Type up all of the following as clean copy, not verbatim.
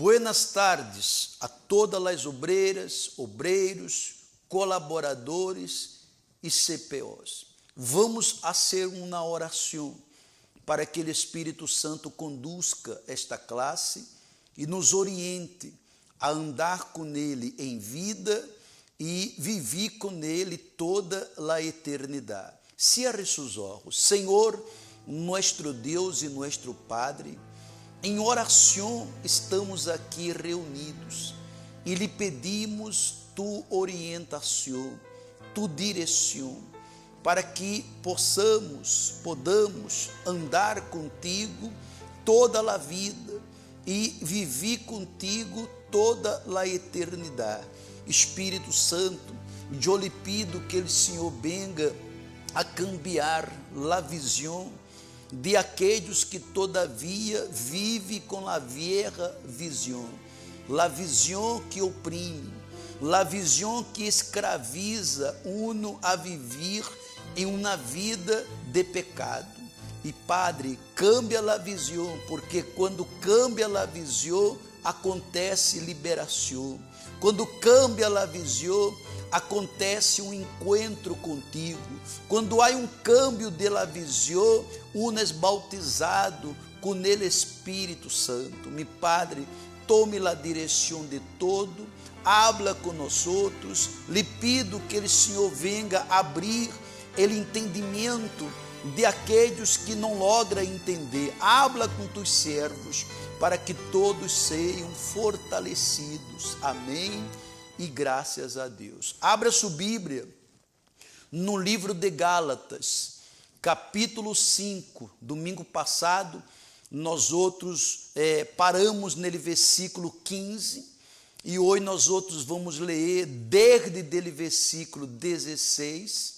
Buenas tardes a todas as obreiras, obreiros, colaboradores e CPOs. Vamos fazer uma oração para que o Espírito Santo conduzca esta classe e nos oriente a andar com Ele em vida e viver com Ele toda a eternidade. Cierre seus olhos. Senhor, nosso Deus e nosso Padre, em oração estamos aqui reunidos e lhe pedimos tu orientação, tu direção, para que podamos andar contigo toda a vida e viver contigo toda a eternidade. Espírito Santo, eu lhe pido que o Senhor venga a cambiar a visão de aqueles que todavia vivem com a velha visão, a visão que oprime, a visão que escraviza uno a viver em uma vida de pecado. E Padre, cambia a visão, porque quando cambia a visão, acontece liberação. Quando cambia a visão, acontece um encontro contigo. Quando há um câmbio de la visão, uno é bautizado com ele Espírito Santo. Mi Padre, tome a direção de todo, habla com nós outros, lhe pido que o Senhor venga abrir o entendimento de aqueles que não logram entender. Habla com tus servos, para que todos sejam fortalecidos. Amém e graças a Deus. Abra sua Bíblia no livro de Gálatas, capítulo 5. Domingo passado, nós outros paramos nele versículo 15, e hoje nós outros vamos ler desde dele versículo 16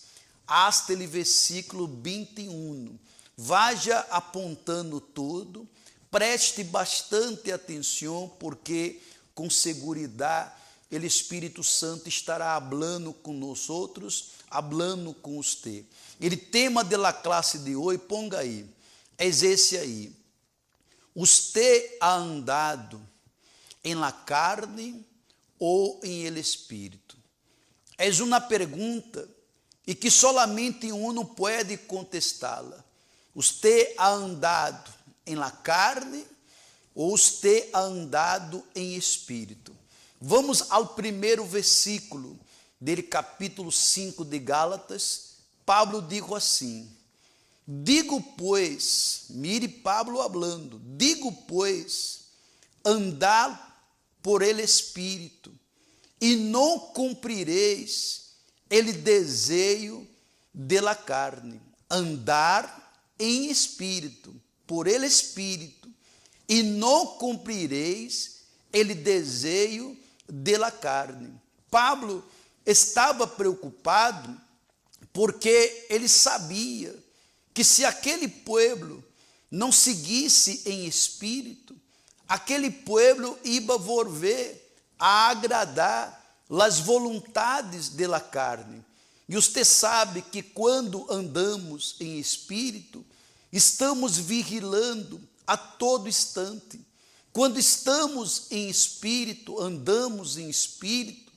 hasta ele versículo 21. Vaja apontando tudo, preste bastante atenção, porque com segurança o Espírito Santo estará falando com nós outros, falando com você. O tema da classe de hoje, ponga aí, é esse aí. Você ha andado em la carne ou em el Espírito? É uma pergunta e que solamente uno pode contestá-la. Você ha andado em la carne ou você ha andado em Espírito? Vamos ao primeiro versículo dele, capítulo 5 de Gálatas. Pablo dijo assim: digo pois, mire Pablo hablando, digo pois, andar por el Espírito, e não cumprireis ele desejo de la carne. Andar em Espírito, por el Espírito, e não cumprireis ele desejo de la carne. Pablo estava preocupado porque ele sabia que se aquele povo não seguisse em espírito, aquele povo ia volver a agradar as vontades de la carne. E você sabe que quando andamos em espírito, estamos vigilando a todo instante. Quando estamos em espírito, andamos em espírito,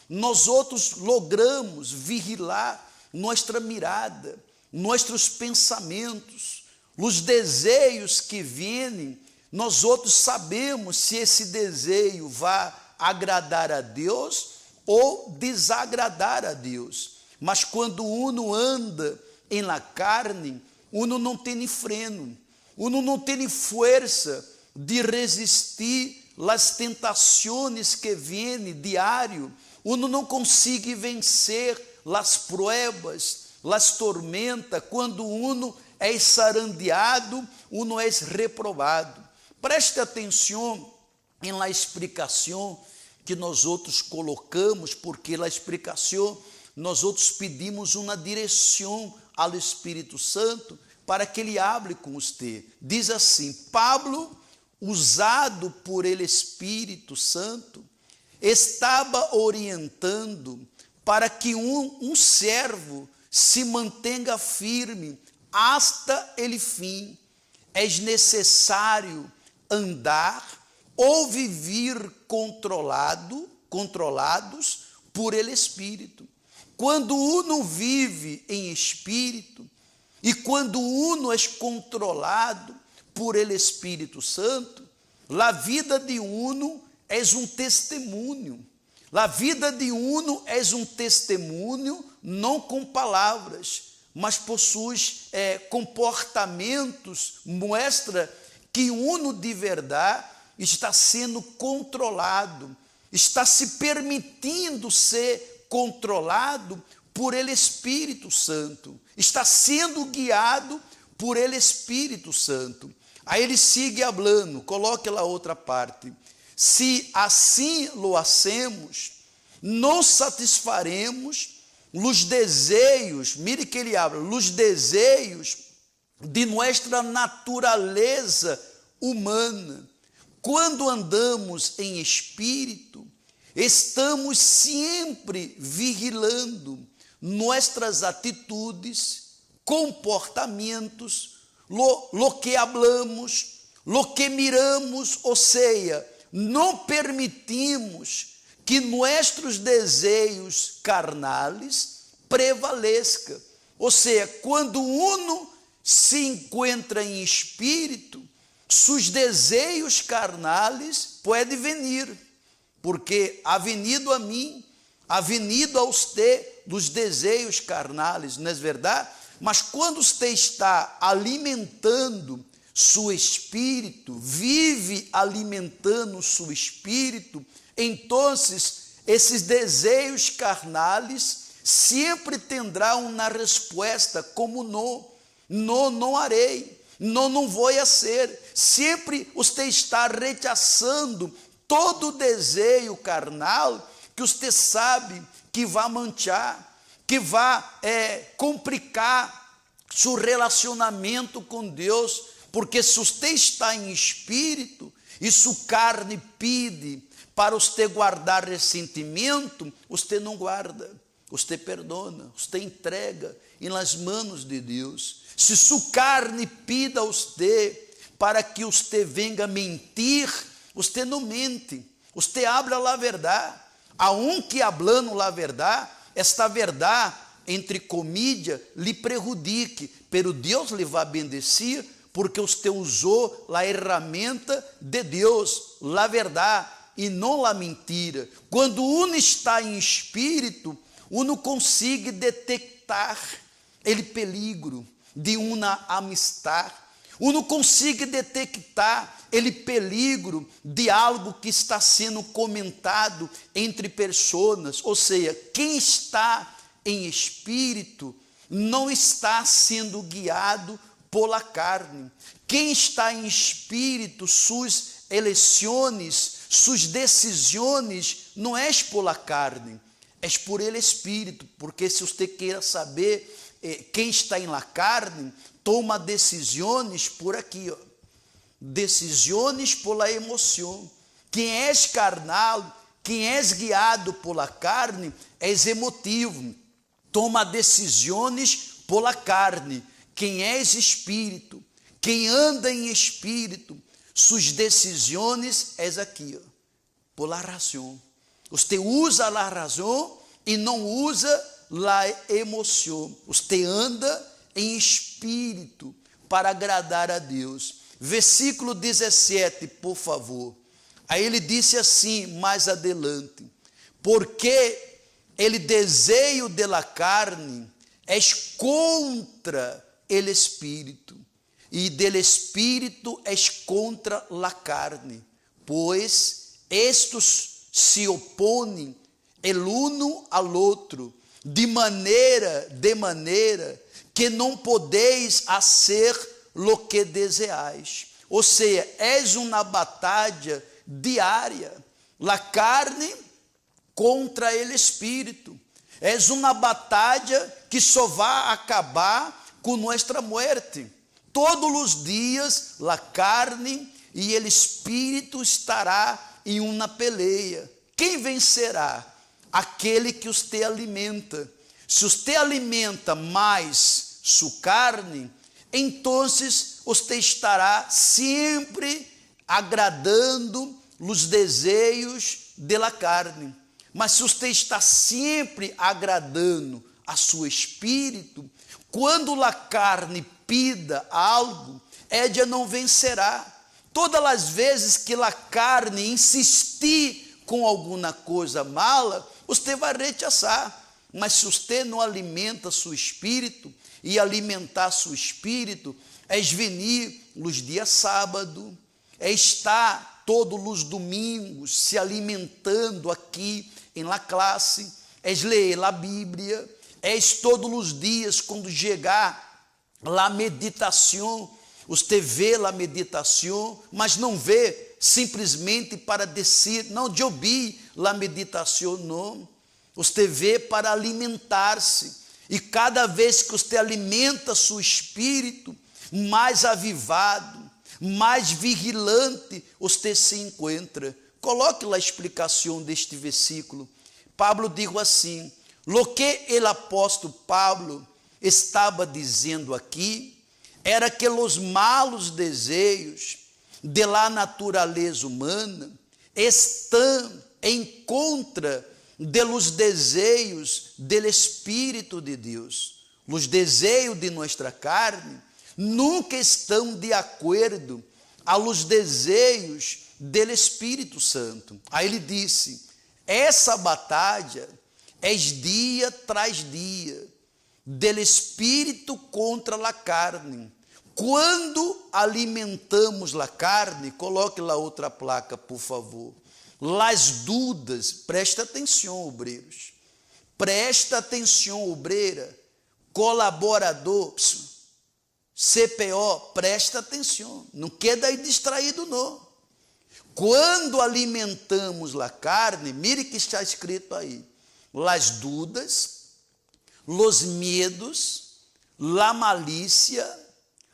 nós outros logramos vigilar nossa mirada, nossos pensamentos, os desejos que vêm. Nós outros sabemos se esse desejo vai agradar a Deus ou desagradar a Deus. Mas quando uno anda em la carne, uno não tem freno, uno não tem força de resistir às tentações que vêm diário, uno não consegue vencer as pruebas, as tormentas, quando uno é sarandeado, uno é reprovado. Preste atenção em la explicação que nós outros colocamos, porque a explicação, nós outros pedimos uma direção ao Espírito Santo para que ele hable com você. Diz assim: Pablo, usado por ele Espírito Santo, estava orientando para que um servo se mantenha firme hasta ele fim. É necessário andar ou viver controlados por ele Espírito. Quando uno vive em Espírito, e quando uno é controlado por ele Espírito Santo, a vida de uno é um testemunho. A vida de uno é um testemunho, não com palavras, mas possui comportamentos, mostra que uno de verdade está sendo controlado, está se permitindo ser controlado por ele Espírito Santo, está sendo guiado por ele Espírito Santo. Aí ele sigue falando, coloque lá outra parte. Se assim lo hacemos, não satisfaremos os desejos, mire que ele habla, os desejos de nossa natureza humana. Quando andamos em espírito, estamos sempre vigilando nossas atitudes, comportamentos, lo que hablamos, lo que miramos, ou seja, não permitimos que nossos desejos carnais prevaleçam. Ou seja, quando uno se encontra em espírito, seus desejos carnais podem vir, porque ha venido a mim, ha venido a você dos desejos carnais, não é verdade? Mas quando você está alimentando seu espírito, vive alimentando seu espírito, então esses desejos carnais sempre terão uma resposta como não harei, não vou ser. Sempre você está rechaçando todo desejo carnal que você sabe que vai manchar, que vai complicar seu relacionamento com Deus, porque se você está em espírito e sua carne pede para você guardar ressentimento, você não guarda, você perdona, você entrega nas mãos de Deus. Se sua carne pede a você para que você venha mentir, você não mente, você habla a verdade. Aunque hablando a verdade, esta verdade, entre comillas, lhe prejudique, pero Deus lhe vai bendecir, porque você usou a ferramenta de Deus, a verdade, e não a mentira. Quando uno está em espírito, uno consegue detectar o peligro de uma amistade, uno consegue detectar o peligro de algo que está sendo comentado entre pessoas. Ou seja, quem está em espírito não está sendo guiado pela carne. Quem está em espírito, suas eleições, suas decisões, não é pela carne, é por ele Espírito. Porque se você queira saber quem está em la carne, toma decisões por aqui, ó. Decisões pela emoção. Quem é carnal, quem é guiado pela carne, é emotivo, toma decisões pela carne. Quem é espírito, quem anda em espírito, suas decisões é aqui, ó, pela razão. Você usa a razão e não usa a emoção. Você anda em espírito para agradar a Deus. Versículo 17, por favor. Aí ele disse assim, mais adelante: porque ele desejo de la carne é contra el espírito, e del espírito é contra la carne, pois estos se opõem el uno al outro, de maneira que não podeis fazer lo que desejais. Ou seja, é uma batalha diária, la carne contra el espírito. É uma batalha que só vai acabar com nossa morte. Todos os dias, a carne e o espírito estará em uma peleia. Quem vencerá? Aquele que você alimenta. Se você alimenta mais sua carne, então você estará sempre agradando os desejos da carne. Mas se você está sempre agradando a seu espírito, quando a carne pida algo, ela não vencerá. Todas as vezes que a carne insistir com alguma coisa mala, você vai rechazar. Mas se você não alimenta seu espírito, e alimentar seu espírito é venir nos dias sábado, é estar todos os domingos se alimentando aqui em la classe, é ler a Bíblia, é todos os dias quando chegar a meditação, você vê a meditação, mas não vê simplesmente para dizer, não, de ouvir a meditação, não. Você vê para alimentar-se. E cada vez que você alimenta seu espírito, mais avivado, mais vigilante você se encontra. Coloque lá a explicação deste versículo. Pablo diz assim: lo que o apóstolo Pablo estava dizendo aqui era que os malos desejos de la natureza humana estão em contra de los desejos del Espírito de Deus. Os desejos de nossa carne nunca estão de acordo aos desejos del Espírito Santo. Aí ele disse: essa batalha é dia tras dia del Espírito contra a carne. Quando alimentamos a carne, coloque lá outra placa, por favor. Las dúvidas, presta atenção, obreiros, presta atenção, obreira, colaborador, CPO, presta atenção, não queda aí distraído não. Quando alimentamos a carne, mire que está escrito aí, las dúvidas, los medos, la malícia,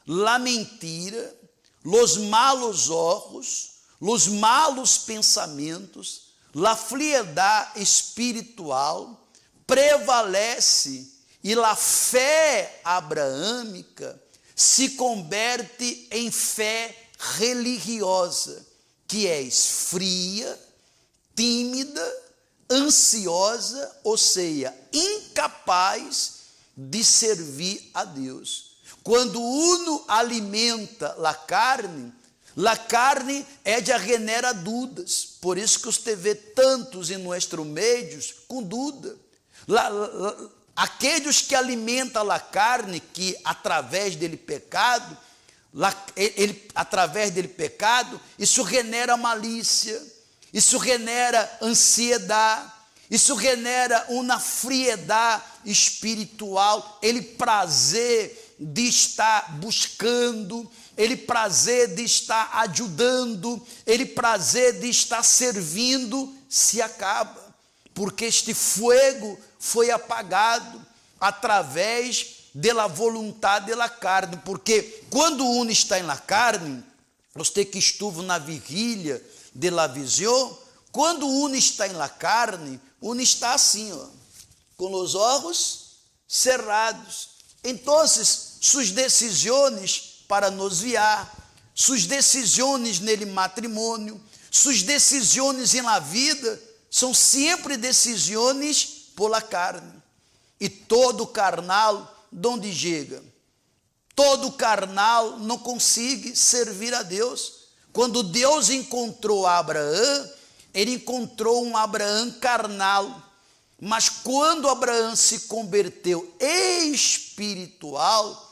la mentira, los malos ojos, os malos pensamentos, a frialdade espiritual prevalece e a fé abraâmica se converte em fé religiosa, que é fria, tímida, ansiosa, ou seja, incapaz de servir a Deus. Quando uno alimenta a carne ela genera dúvidas, por isso que você vê tantos em nossos meios com dúvida. Aqueles que alimentam a carne, que através dele pecado, isso genera malícia, isso genera ansiedade, isso genera uma friedade espiritual, ele prazer de estar buscando, ele prazer de estar ajudando, ele prazer de estar servindo, se acaba, porque este fogo foi apagado através da vontade da carne, porque quando um está na carne, você que estuvo na vigília de la visão, quando um está na carne, um está assim, ó, com os olhos cerrados. Então, suas decisões para nos guiar, suas decisões nele matrimônio, suas decisões na vida, são sempre decisões por la carne. E todo carnal, donde chega? Todo carnal não consegue servir a Deus. Quando Deus encontrou Abraão, ele encontrou um Abraão carnal. Mas quando Abraão se converteu espiritual,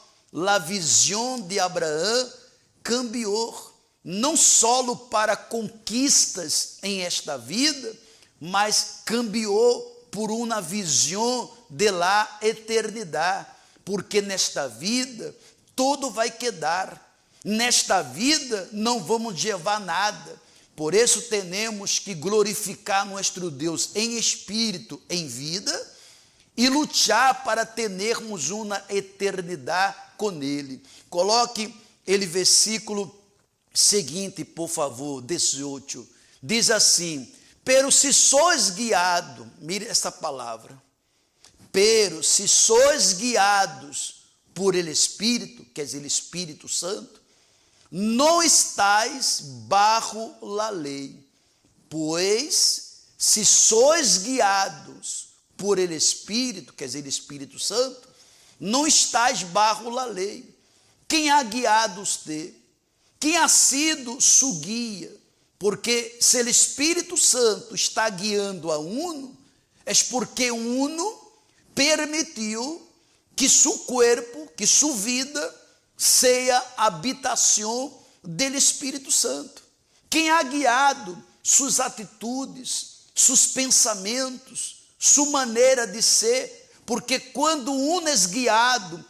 a visão de Abraão cambiou, não só para conquistas em esta vida, mas cambiou por uma visão de la eternidade, porque nesta vida tudo vai quedar, nesta vida não vamos levar nada, por isso temos que glorificar nosso Deus em espírito, em vida, e lutar para termos uma eternidade com Ele. Coloque ele versículo seguinte, por favor, 18. Diz assim: pero se sois guiados, mire essa palavra, pero se sois guiados por ele Espírito, quer dizer, Espírito Santo, não estáis bajo la lei. Pois, se sois guiados por ele Espírito, quer dizer, Espírito Santo, não estáis bajo la lei. Quem ha guiado você? Quem ha sido su guia? Porque se o Espírito Santo está guiando a uno, é porque uno permitiu que su corpo, que su vida, seja habitação do Espírito Santo. Quem ha guiado suas atitudes, seus pensamentos, sua maneira de ser, porque quando uno é guiado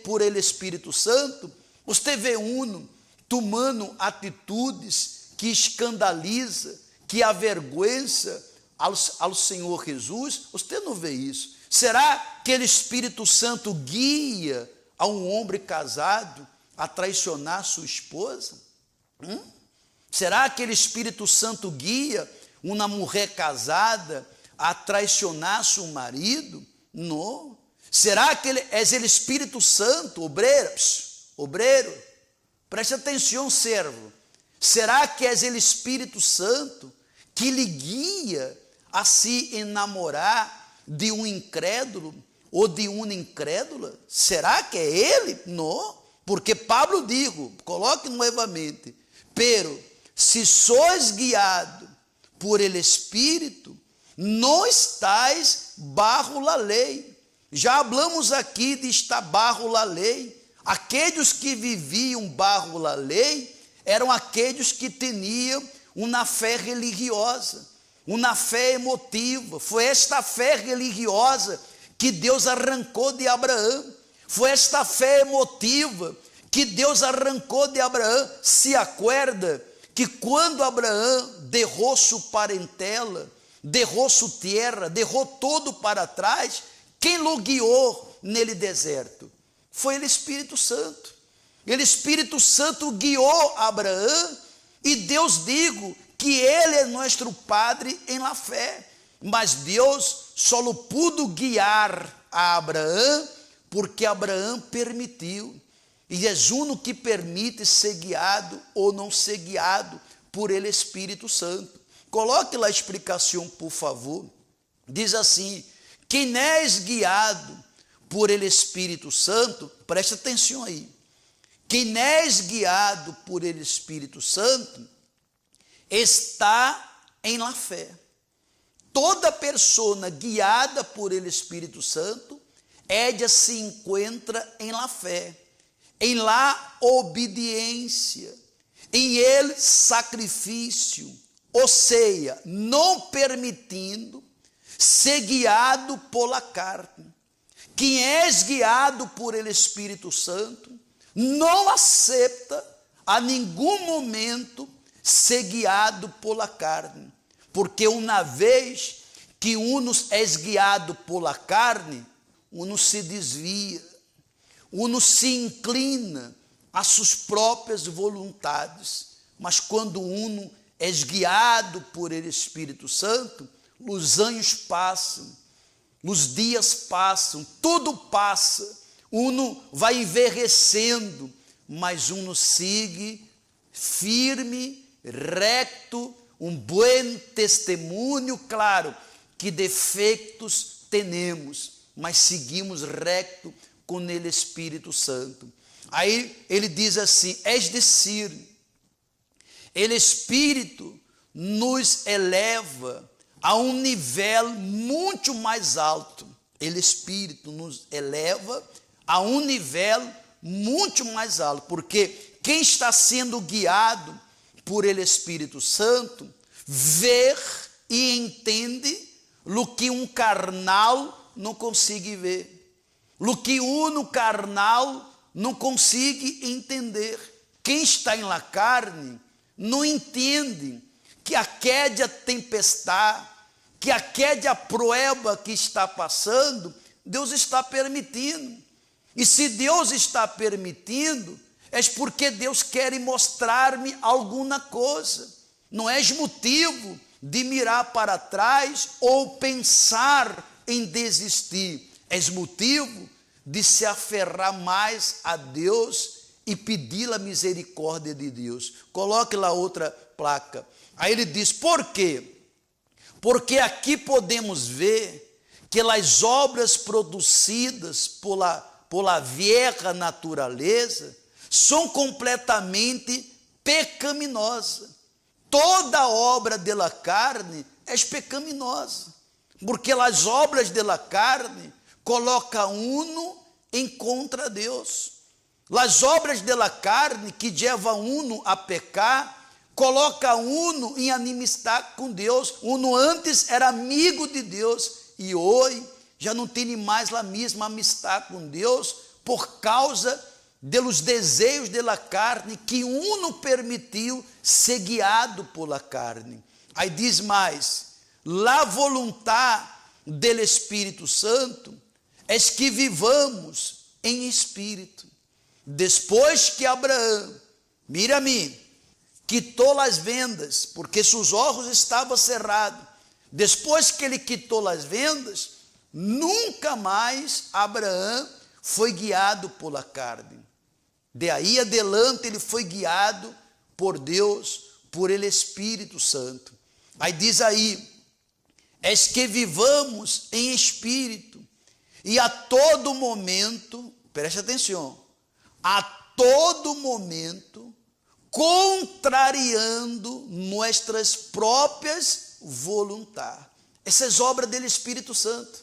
por ele Espírito Santo, você vê uno tomando atitudes que escandaliza, que avergüenza ao Senhor Jesus. Você não vê isso. Será que o Espírito Santo guia a um homem casado a traicionar sua esposa? Será que o Espírito Santo guia uma mulher casada a traicionar seu marido? Não. Será que é o Espírito Santo, obreiro, preste atenção, servo. Será que é o Espírito Santo que lhe guia a se enamorar de um incrédulo ou de uma incrédula? Será que é ele? Não, porque Pablo digo, coloque novamente, pero se sois guiado por el Espírito, não estáis bajo la lei. Já hablamos aqui de estar bajo la lei. Aqueles que viviam bajo la lei eram aqueles que tinham uma fé religiosa, uma fé emotiva. Foi esta fé religiosa que Deus arrancou de Abraão. Foi esta fé emotiva que Deus arrancou de Abraão. Se acorda que quando Abraão derrou sua parentela, derrou sua terra, derrou todo para trás, quem o guiou nele deserto? Foi o Espírito Santo. O Espírito Santo guiou Abraão, e Deus digo que ele é nosso Padre em la fé, mas Deus só o pudo guiar a Abraão porque Abraão permitiu. E é uno que permite ser guiado ou não ser guiado por ele Espírito Santo. Coloque lá a explicação, por favor. Diz assim: quem és guiado por ele Espírito Santo, preste atenção aí. Quem és guiado por ele Espírito Santo está em la fé. Toda pessoa guiada por ele Espírito Santo, ella se encontra em la fé, em la obediência, em ele sacrifício, ou seja, não permitindo ser guiado pela carne. Quem é guiado por ele Espírito Santo não aceita a nenhum momento ser guiado pela carne, porque uma vez que uno é guiado pela carne, uno se desvia, uno se inclina às suas próprias vontades. Mas quando uno é guiado por ele Espírito Santo, os anos passam, os dias passam, tudo passa, uno vai envelhecendo, mas uno segue firme, recto, um bom testemunho. Claro que defeitos temos, mas seguimos recto com ele Espírito Santo. Aí ele diz assim: és decir, ele Espírito nos eleva a um nível muito mais alto. Ele Espírito nos eleva a um nível muito mais alto, porque quem está sendo guiado por ele Espírito Santo vê e entende o que um carnal não consegue ver, o que uno carnal não consegue entender. Quem está em la carne não entende que aquela tempestade, que aquela prova que está passando, Deus está permitindo. E se Deus está permitindo, é porque Deus quer mostrar-me alguma coisa. Não é motivo de mirar para trás ou pensar em desistir. É motivo de se aferrar mais a Deus e pedir a misericórdia de Deus. Coloque lá outra placa. Aí ele diz, por quê? Porque aqui podemos ver que as obras produzidas por la vieja natureza são completamente pecaminosas. Toda obra de la carne é pecaminosa, porque as obras de la carne colocam uno em contra Deus. As obras de la carne que levam uno a pecar, coloca uno em inimistade com Deus. Uno antes era amigo de Deus e hoje já não tem mais a mesma amistade com Deus por causa dos desejos da carne que uno permitiu ser guiado pela carne. Aí diz mais, la vontade do Espírito Santo é que vivamos em espírito. Depois que Abraão, mira a mim, quitou as vendas, porque seus olhos estavam cerrados. Depois que ele quitou as vendas, nunca mais Abraão foi guiado pela carne. De aí adelante ele foi guiado por Deus, por ele Espírito Santo. Aí diz aí, é que vivamos em espírito e a todo momento, preste atenção, a todo momento, contrariando nossas próprias vontades. Essas obras do Espírito Santo.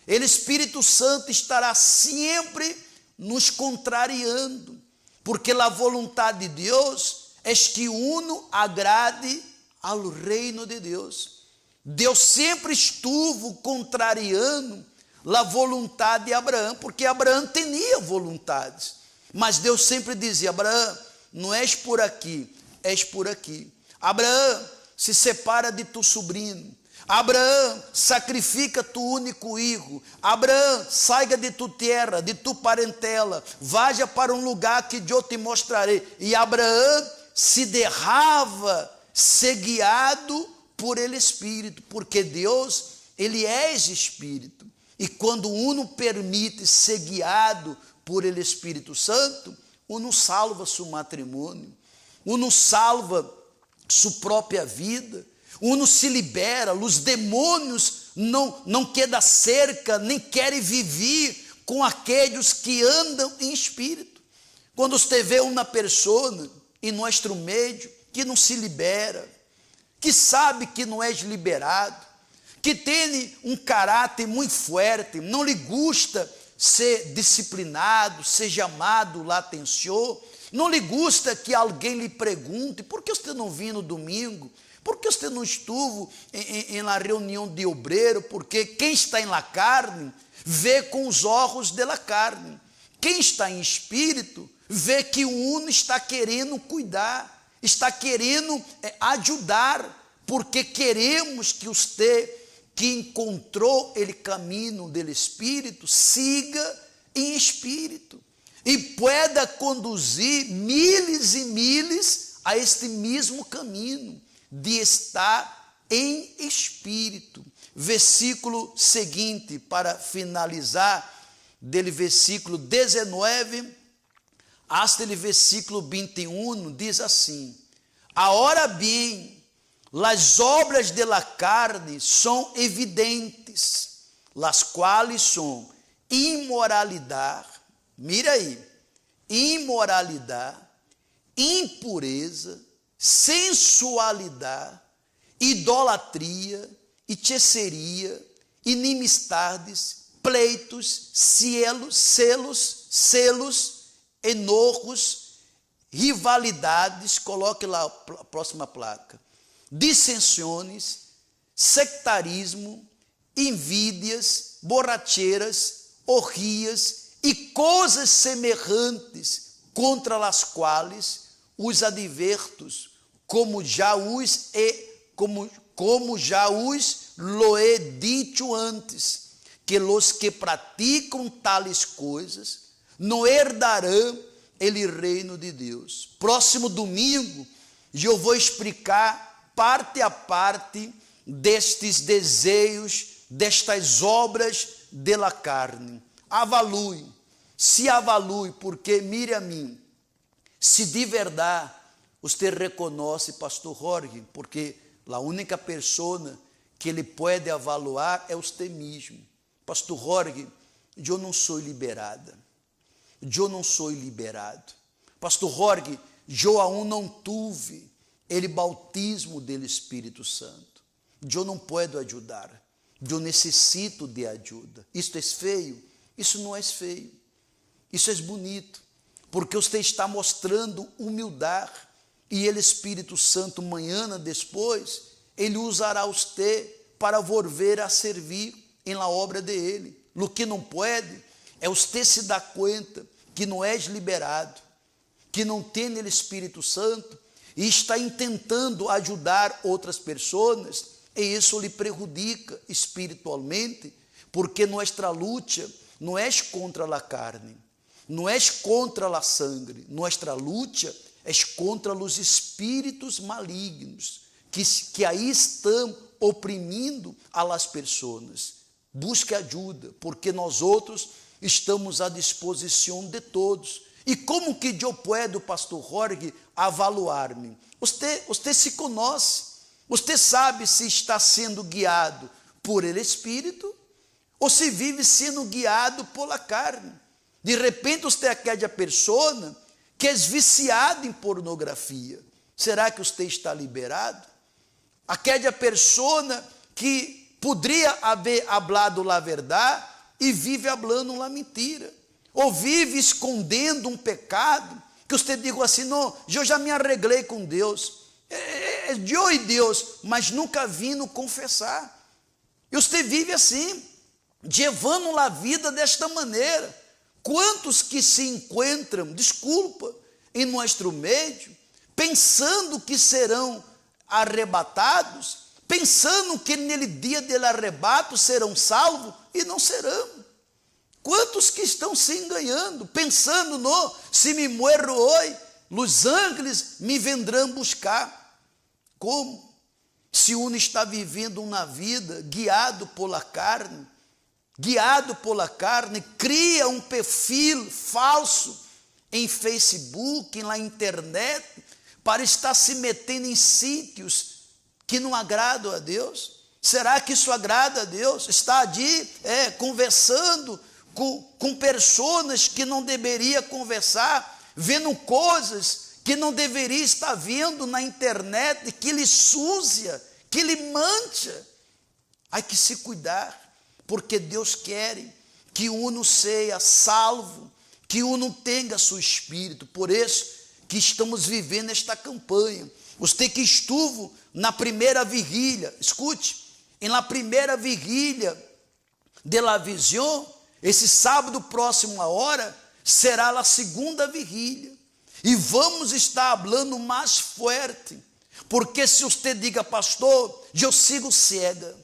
O Espírito Santo estará sempre nos contrariando, porque a vontade de Deus é que uno agrade ao reino de Deus. Deus sempre estuvo contrariando a vontade de Abraão, porque Abraão tinha vontades, mas Deus sempre dizia, Abraão, não és por aqui, és por aqui. Abraão, se separa de tu sobrinho. Abraão, sacrifica tu único filho. Abraão, saia de tu terra, de tu parentela, vaja para um lugar que eu te mostrarei. E Abraão se derrava, ser guiado por ele Espírito, porque Deus, ele é Espírito. E quando uno permite ser guiado por ele Espírito Santo, uno salva seu matrimônio, uno salva sua própria vida, uno se libera, os demônios não quedam cerca, nem querem viver com aqueles que andam em espírito. Quando você vê uma pessoa em nosso meio que não se libera, que sabe que não é liberado, que tem um caráter muito forte, não lhe gusta ser disciplinado, ser chamado lá atenção, não lhe gusta que alguém lhe pergunte, por que você não vinha no domingo? Por que você não estuvo em la reunião de obreiro? Porque quem está em la carne, vê com os olhos de la carne. Quem está em espírito, vê que o uno está querendo cuidar, está querendo ajudar, porque queremos que você, que encontrou ele caminho do Espírito, siga em espírito e pueda conduzir miles e miles a este mesmo caminho de estar em espírito. Versículo seguinte, para finalizar, dele versículo 19 hasta ele versículo 21, diz assim, agora bem, as obras de la carne são evidentes, las quais são imoralidade, mira aí, imoralidade, impureza, sensualidade, idolatria, hechiceria, inimistades, pleitos, celos, enojos, rivalidades, coloque lá a próxima placa, dissensões, sectarismo, invídias, borracheiras, orgias e coisas semelhantes, contra as quais os advertos, como já os lo he dicho antes, que os que praticam tales coisas não herdarão o reino de Deus. Próximo domingo, eu vou explicar parte a parte destes desejos, destas obras de la carne. Avalue, se avalue, porque mire a mim, se de verdade você reconhece pastor Jorge, porque a única pessoa que ele pode avaliar é você mesmo. Pastor Jorge, eu não sou liberada. Eu não sou liberado. Pastor Jorge, eu aún não tive o bautismo do Espírito Santo. Eu não posso ajudar. Eu necessito de ajuda. Isto é feio? Isso não é feio. Isso é bonito. Porque você está mostrando humildade. E o Espírito Santo, amanhã depois, ele usará você para volver a servir em la obra de ele. O que não pode é você se dar conta que não és liberado, que não tem o Espírito Santo e está tentando ajudar outras pessoas, e isso lhe prejudica espiritualmente, porque nossa luta não é contra a carne, não é contra a sangue, nossa luta é contra os espíritos malignos que aí estão oprimindo a las pessoas. Busque ajuda, porque nós outros estamos à disposição de todos. E como que eu posso, pastor Jorge, avaliar-me? Você se conhece, você sabe se está sendo guiado por ele Espírito ou se vive sendo guiado pela carne. De repente você é aquela pessoa que é viciada em pornografia. Será que você está liberado? Aquela pessoa que poderia haver falado a verdade e vive falando a mentira. Ou vive escondendo um pecado, que você diga assim, não, eu já me arreglei com Deus, é eu e Deus, mas nunca vindo confessar. E você vive assim, levando a vida desta maneira. Quantos que se encontram, desculpa, em nosso meio, pensando que serão arrebatados, pensando que nele dia do arrebato serão salvos, e não serão. Quantos que estão se enganando, pensando no, se me morro hoje, os ángeles me vendrão buscar. Como? Se um está vivendo uma vida guiado pela carne, cria um perfil falso em Facebook, na internet, para estar se metendo em sítios que não agradam a Deus. Será que isso agrada a Deus? Está ali conversando com pessoas que não deveria conversar, vendo coisas que não deveria estar vendo na internet, que lhe suja, que lhe mancha. Há que se cuidar, porque Deus quer que uno seja salvo, que uno tenha seu espírito. Por isso que estamos vivendo esta campanha. Você que estuvo na primeira vigília, escute, na primeira vigília de la Visão, esse sábado próximo a hora, será a segunda vigília. E vamos estar falando mais forte. Porque se você diga, pastor, eu sigo cega.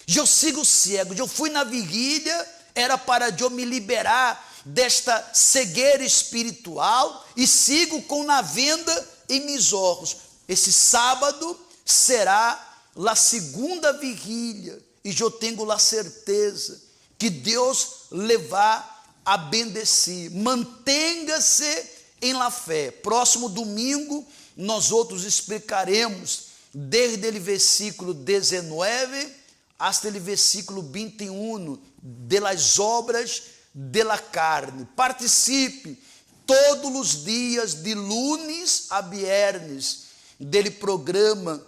Eu fui na vigília, era para eu me liberar desta cegueira espiritual e sigo com a venda em meus olhos. Esse sábado será a segunda vigília. E eu tenho a certeza que Deus levar a bendecir. Mantenha-se em la fé. Próximo domingo, nós outros explicaremos desde o versículo 19 até o versículo 21 de las obras de la carne. Participe todos os dias, de lunes a viernes, dele programa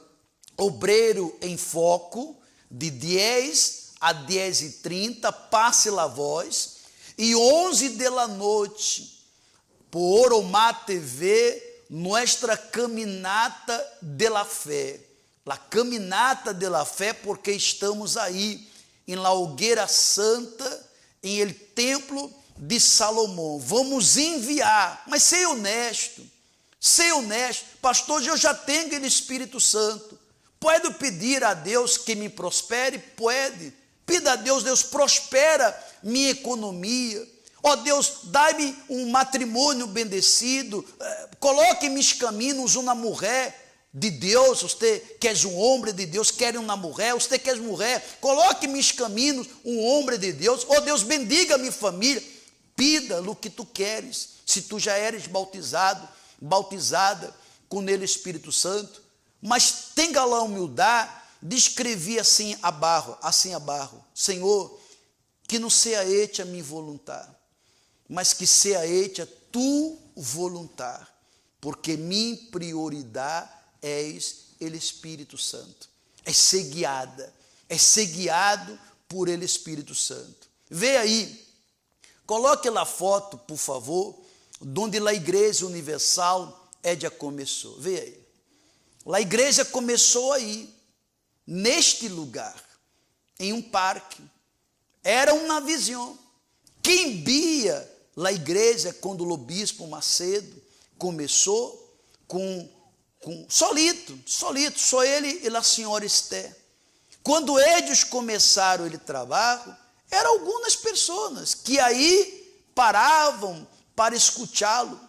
Obreiro em Foco, de 10 a 10h30, passe la voz, e 11 da noite, por Oromá TV, nossa caminata de la fé. La caminata de la fé, porque estamos aí, em la Hogueira Santa, em el templo de Salomão. Vamos enviar, mas seja honesto, pastor, eu já tenho o Espírito Santo. Pode pedir a Deus que me prospere? Pode. Pida a Deus, Deus prospera minha economia. Ó Deus, dai-me um matrimônio bendecido. Coloque em meus caminhos uma mulher de Deus. Você quer um homem de Deus, quer uma mulher. Você quer mulher, coloque em meus caminhos um homem de Deus. Ó Deus, bendiga minha família. Pida o que tu queres. Se tu já eres bautizado, bautizada com ele Espírito Santo, mas tenha lá a humildade de escrever assim a barro, Senhor, que não seja ete a mim voluntar, mas que seja ete a tu voluntar, porque minha prioridade és ele Espírito Santo, é ser guiado por ele Espírito Santo. Vê aí, coloque lá a foto, por favor, onde a Igreja Universal já começou. Vê aí. A igreja começou aí, neste lugar, em um parque. Era uma visão. Quem via a igreja quando o bispo Macedo começou com solito, só ele e a senhora Esté. Quando eles começaram o trabalho, eram algumas pessoas que aí paravam para escutá-lo.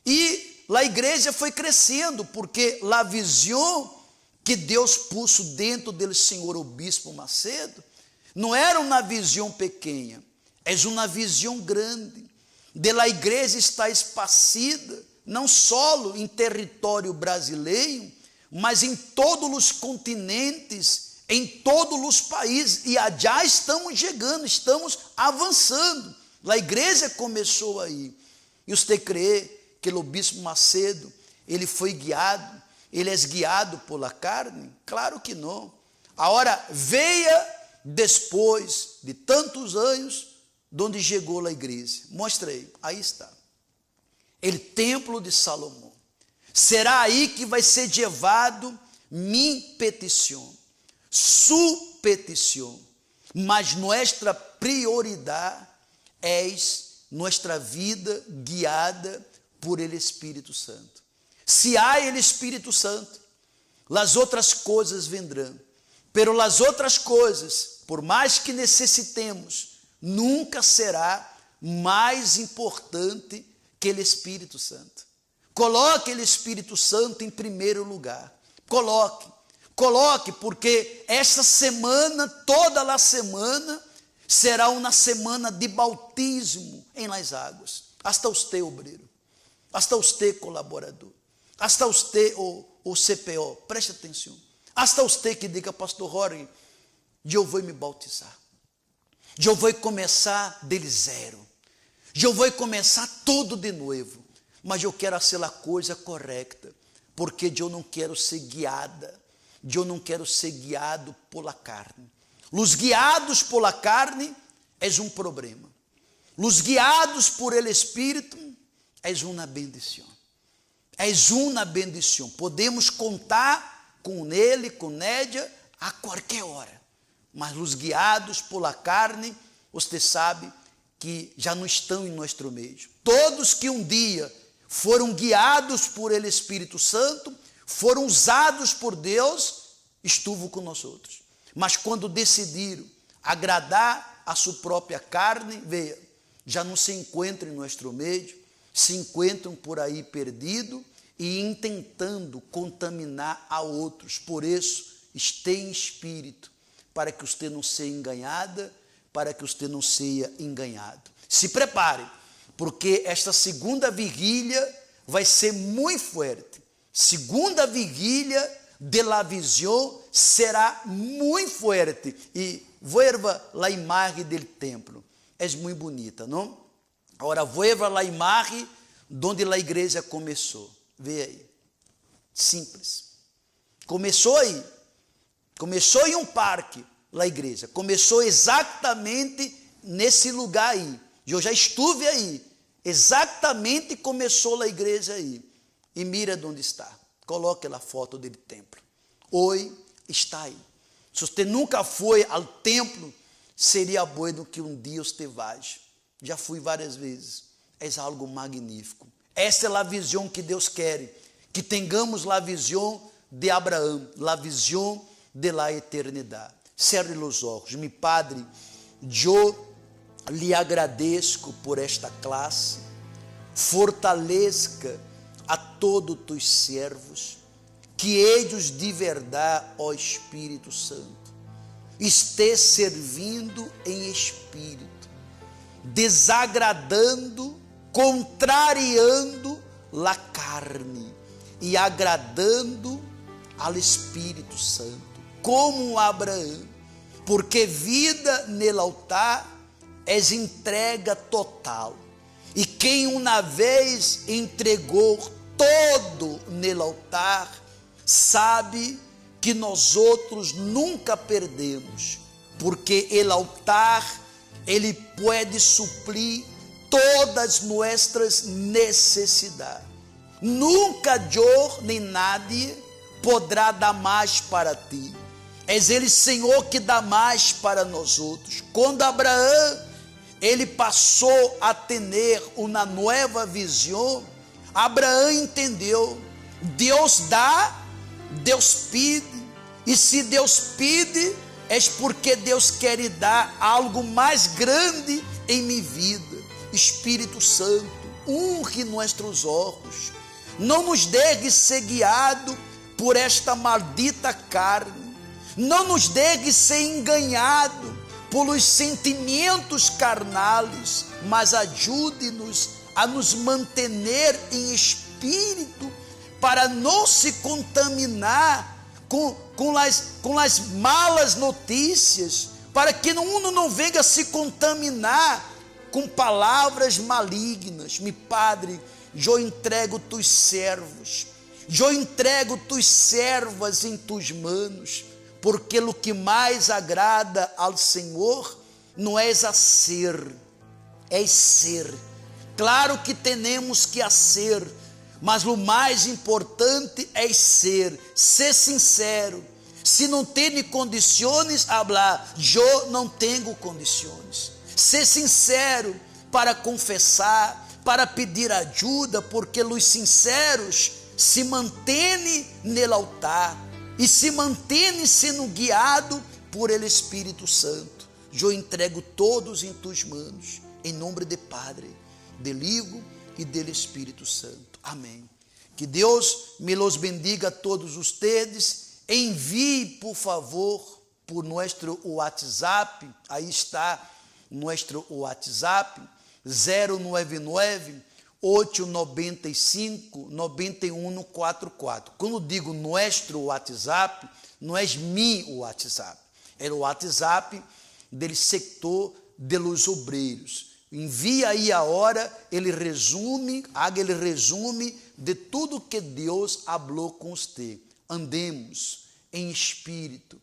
E a igreja foi crescendo, porque a visão que Deus puso dentro do senhor o bispo Macedo, não era uma visão pequena, é uma visão grande, de la igreja está espacida, não só em território brasileiro, mas em todos os continentes, em todos os países, e já estamos chegando, estamos avançando. A igreja começou aí, e você crê que o bispo Macedo, ele foi guiado, ele é guiado pela carne? Claro que não. Agora, veia depois de tantos anos, de onde chegou a igreja. Mostra aí está. O templo de Salomão. Será aí que vai ser levado minha petição, sua petição, mas nossa prioridade é nossa vida guiada por ele Espírito Santo. Se há ele Espírito Santo, as outras coisas vendrão. Pero as outras coisas, por mais que necessitemos, nunca será mais importante que ele Espírito Santo. Coloque ele Espírito Santo em primeiro lugar. Coloque, porque essa semana, toda a semana, será uma semana de bautismo em las águas. Hasta você, obreiro. Hasta você, colaborador. Hasta você, o CPO. Preste atenção. Hasta você que diga, pastor Jorge, eu vou me bautizar. Eu vou começar del zero. Eu vou começar tudo de novo. Mas eu quero fazer a coisa correta. Porque eu não quero ser guiada. Eu não quero ser guiado pela carne. Os guiados pela carne é um problema. Os guiados por ele Espírito é uma bendição. É uma bendição. Podemos contar com ele, com ela, a qualquer hora. Mas os guiados pela carne, você sabe que já não estão em nosso meio. Todos que um dia foram guiados por ele Espírito Santo, foram usados por Deus, estuvo com nós outros. Mas quando decidiram agradar a sua própria carne, veja, já não se encontram em nosso meio, se encontram por aí perdidos e intentando contaminar a outros. Por isso, esteja em espírito, para que você não seja enganada, para que você não seja enganado. Se prepare, porque esta segunda vigília vai ser muito forte. Segunda vigília de la visão será muito forte. E vuelva a imagem do templo. É muito bonita, não? Agora, vuelva a imagem onde a igreja começou. Vê aí. Simples. Começou aí. Começou em um parque, a igreja. Começou exatamente nesse lugar aí. Eu já estive aí. Exatamente começou a igreja aí. E mira de onde está. Coloque a foto do templo. Hoje está aí. Se você nunca foi ao templo, seria bueno que um dia você vá. Já fui várias vezes. É algo magnífico. Essa é a visão que Deus quer. Que tenhamos a visão de Abraão. A visão de la eternidade. Cerre os olhos. Meu Padre, eu lhe agradeço por esta classe. Fortaleça a todos tus servos, que eles de verdade, ó Espírito Santo, esteja servindo em espírito, desagradando, contrariando la carne e agradando ao Espírito Santo, como Abraão, porque vida no altar é entrega total. E quem uma vez entregou todo no altar, sabe que nós outros nunca perdemos, porque o altar, ele pode suprir todas nossas necessidades. Nunca eu nem nadie poderá dar mais para ti. És Ele, Senhor, que dá mais para nós outros. Quando Abraão, ele passou a ter uma nova visão, Abraão entendeu, Deus dá, Deus pede, e se Deus pede, é porque Deus quer dar algo mais grande em minha vida. Espírito Santo, unge nossos olhos, não nos deixe ser guiado por esta maldita carne, não nos deixe ser enganado pelos sentimentos carnais, mas ajude-nos a nos manter em espírito, para não se contaminar com as malas notícias, para que uno não venha se contaminar com palavras malignas. Mi Padre, eu entrego tus servos, eu entrego tus servas em tus manos, porque o que mais agrada ao Senhor não é ser, é ser. Claro que temos que ser, mas o mais importante é ser sincero. Se não tem condições, falar, eu não tenho condições. Ser sincero para confessar, para pedir ajuda, porque os sinceros se mantêm no altar e se mantêm sendo guiados por ele Espírito Santo. Eu entrego todos em tuas mãos, em nome de Padre, del Hijo e del Espírito Santo. Amém. Que Deus me los bendiga a todos ustedes. Envie, por favor, por nosso WhatsApp. Aí está nosso WhatsApp, 099-895-9144. Quando digo nosso WhatsApp, não é meu WhatsApp, é o WhatsApp do sector de los obreiros. Envia aí a hora, ele resume, haga ele resume de tudo que Deus falou com você. Andemos em espírito,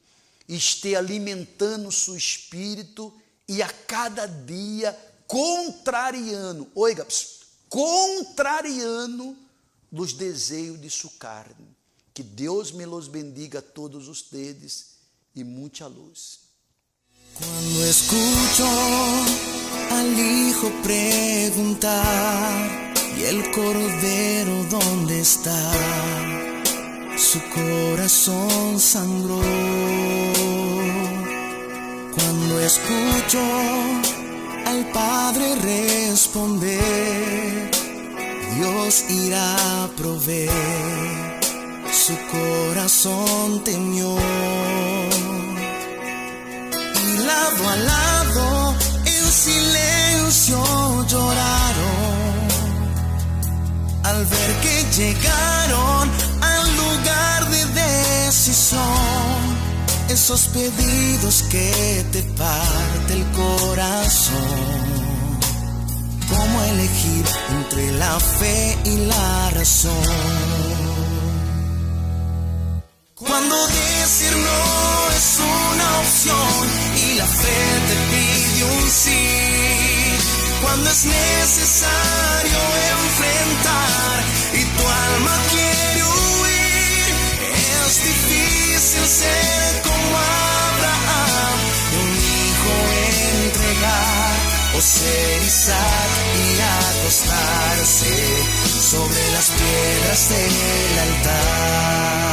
esteja alimentando seu espírito e a cada dia contrariando os desejos de sua carne. Que Deus me los bendiga a todos ustedes e muita luz. Cuando escucho al hijo preguntar, ¿y el cordero dónde está? Su corazón sangró. Cuando escucho al padre responder, Dios irá a proveer, su corazón temió. Lado a lado, en silencio lloraron, al ver que llegaron al lugar de decisión, esos pedidos que te parte el corazón. ¿Cómo elegir entre la fe y la razón? Cuando decir no es una opción y la fe te pide un sí, cuando es necesario enfrentar y tu alma quiere huir, es difícil ser como Abraham, de un hijo entregar, o ser Isaac y acostarse sobre las piedras del altar.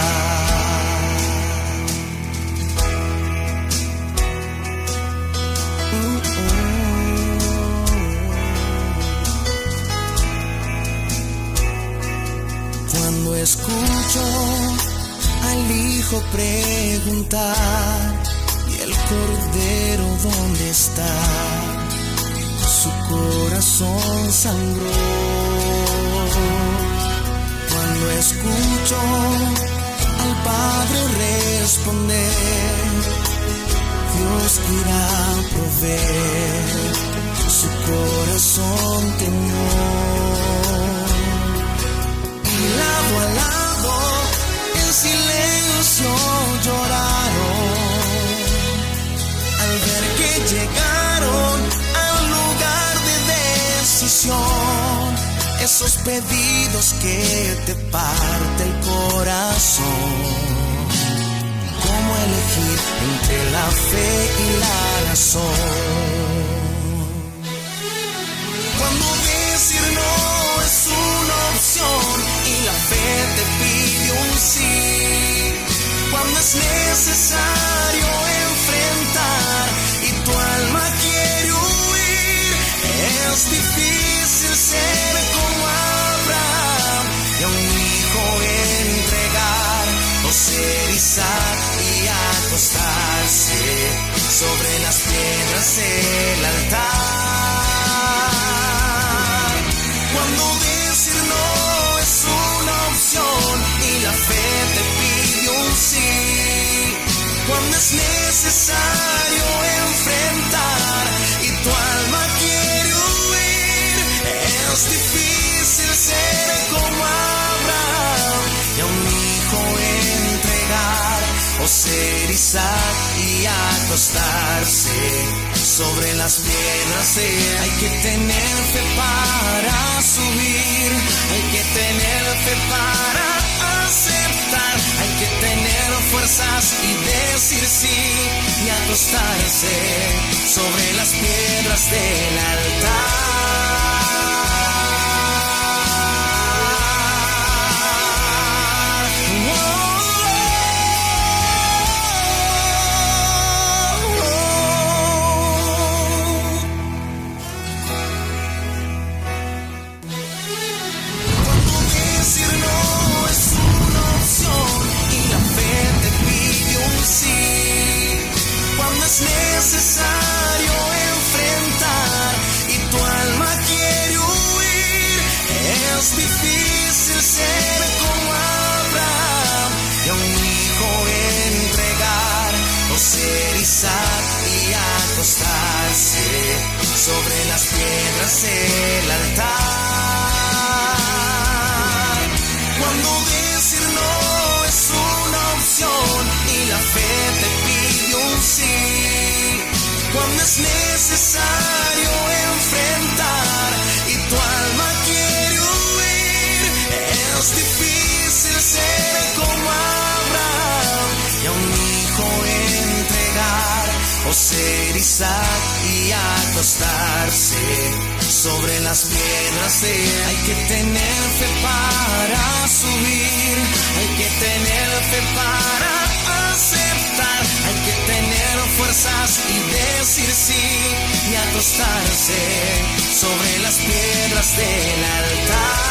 Cuando escucho al hijo preguntar, ¿y el cordero dónde está? Su corazón sangró. Cuando escucho al Padre responder, Dios irá a proveer, su corazón temió. Y lado a lado, en silencio lloraron, al ver que llegaron al lugar de decisión. Esos pedidos que te parte el corazón. Cómo elegir entre la fe y la razón. Cuando decir no es una opción y la fe te pide un sí. Cuando es necesario enfrentar y tu alma quiere huir. Es difícil ser como Abraham y a un hijo entregar, o ser Isaac y acostarse sobre las piedras del altar. Cuando decir no es una opción y la fe te pide un sí. Cuando es necesario enfrentar y tu alma quiere huir. Es difícil ser como Abraham y a un hijo entregar, o ser Isaac y acostarse sobre las piedras. Hay que tener fe para subir, hay que tener fe para aceptar, hay que tener fuerzas y decir sí y acostarse sobre las piedras del altar. Es necesario enfrentar y tu alma quiere huir. Es difícil ser como Abraham y a un hijo entregar, o ser Isaac y acostarse sobre las piedras del altar. Cuando decir no es una opción y la fe te pide un sí. Cuando es necesario enfrentar y tu alma quiere huir. Es difícil ser como Abraham y a un hijo entregar, o ser Isaac y acostarse sobre las piedras. Hay que tener fe para subir, hay que tener fe para aceptar, hay que tener fuerzas y decir sí y acostarse sobre las piedras del altar.